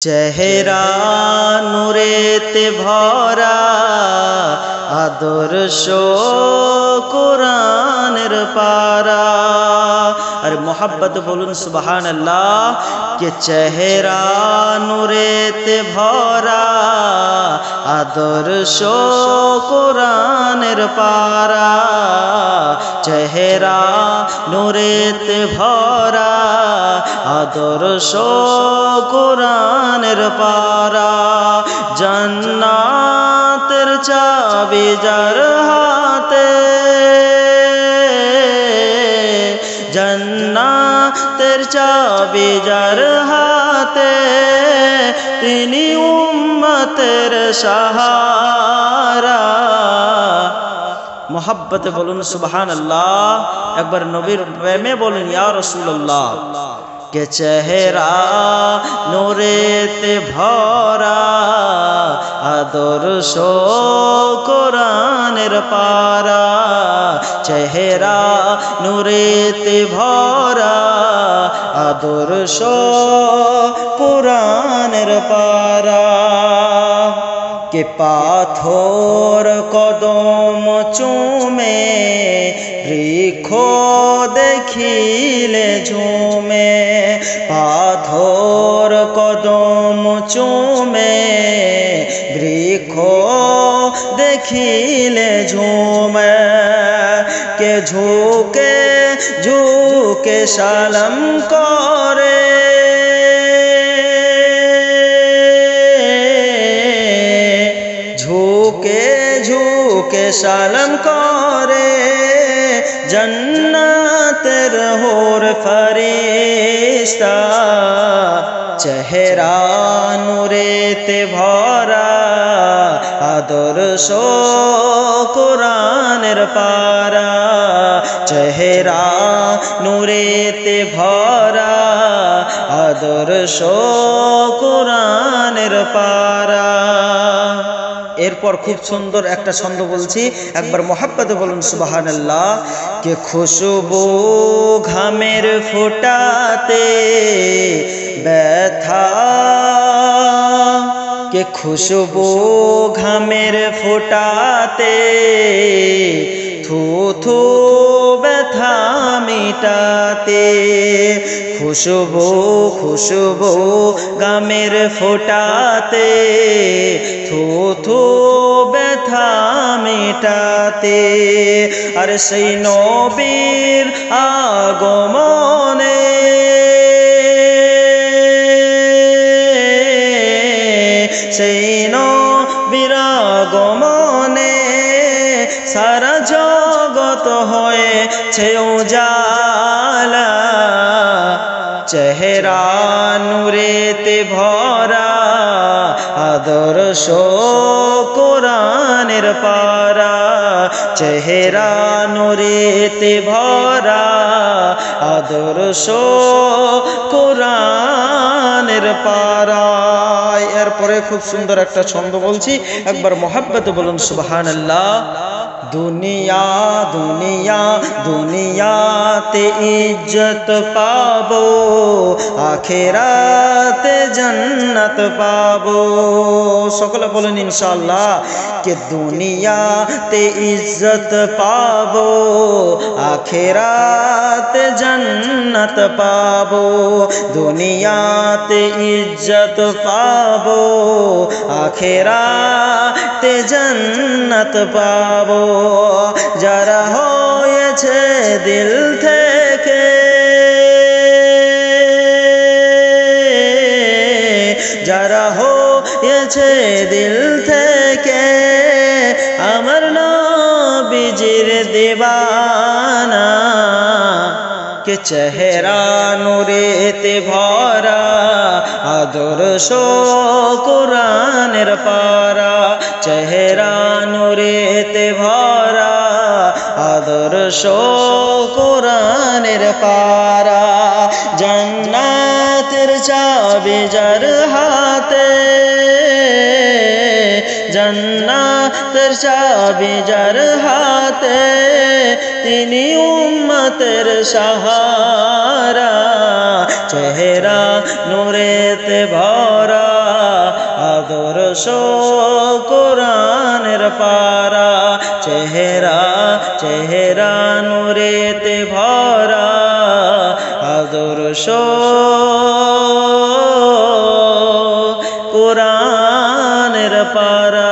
চেহারা নূরেতে ভরা আদর্শ কোরআনের পারা। আর মোহাব্বত বলুন সুবহানাল্লাহ। কে চেহারা নূরেতে ভরা আদর্শ কোরআনের পারা। চেহারা নূরেতে ভরা আদর্শ কোরআনের পারা। জান্নাতের চাবি যার হাতে, জান্নাতের চাবি যার হাতে, তিনি উম্মতের সাহারা। মোহাব্বত বলুন সুবহানাল্লাহ। একবার নবীর প্রেমে বলুন ইয়া রাসূলুল্লাহ। কে চেহারা নূরেতে ভরা আদর্শ কোরআনের পারা। চেহারা নূরেতে ভরা আদর্শ কোরআনের পারা। কে পাথর কদম চুমে বৃক্ষ দেখিলে ঝুমে। পাথর কদম চুমে বৃক্ষ দেখিলে ঝুমে। কে ঝুঁকে ঝুঁকে সালাম করে, ঝুঁকে ঝুঁকে সালাম করে। জান্নাতের হোর ফেরেশতা। চেহারা নূরেতে ভরা আদর্শ কোরআনের পারা। চেহারা নূরেতে ভরা আদর্শ কোরআনের পারা। এরপর খুব সুন্দর একটা ছন্দ বলছি, একবার মোহাব্বতে বলুন সুবহানাল্লাহ। কে খুশবু ঘামের ফোঁটাতে ব্যথা, কে খুশবু ঘামের ফোঁটাতে থু থু ব্যথা মিটাতে। খুশবু খুশবু গামের ফোঁটাতে থু থু ব্যথা মিটাতে। আর সেই নবীর আগমনে, সেই নবীর আগমনে সারা জগৎ হয়েছে উজালা। চেহারা নূরেতে ভরা আদর্শ কোরআনের পারা। চেহারা নূরেতে ভরা আদর্শ কোরআনের পারা। এরপরে খুব সুন্দর একটা ছন্দ বলছি, একবার মোহাব্বত বলুন সুবহানাল্লাহ। দুনিয়া দুনিয়া দুনিয়াতে ইজ্জত পাবো, আখিরাতে জান্নাত পাবো। সকলে বলেন ইনশাআল্লাহ। কে দুনিয়াতে ইজ্জত পাবো, আখিরাতে জান্নাত পাবো। দুনিয়াতে ইজ্জত পাবো, আখিরাতে জান্নাত পাবো। যারা হয়েছে দিল থেকে, যারা হয়েছে দিল থেকে আমার নবীজির দিওয়ানা। কে চেহারা নূরেতে ভরা আদর্শ কোরআনের পারা। চেহারা নূরেতে ভরা আদর্শ কোরআনের পারা। জান্নাতের চাবি যার হাতে, জান্নাতের চাবি যার হাতে, তিনি উম্মতের সাহারা। চেহারা নূরেতে ভরা আদর্শ কোরআনের পারা চেহারা চেহারা নূরেতে ভরা আদর্শ কোরআনের পারা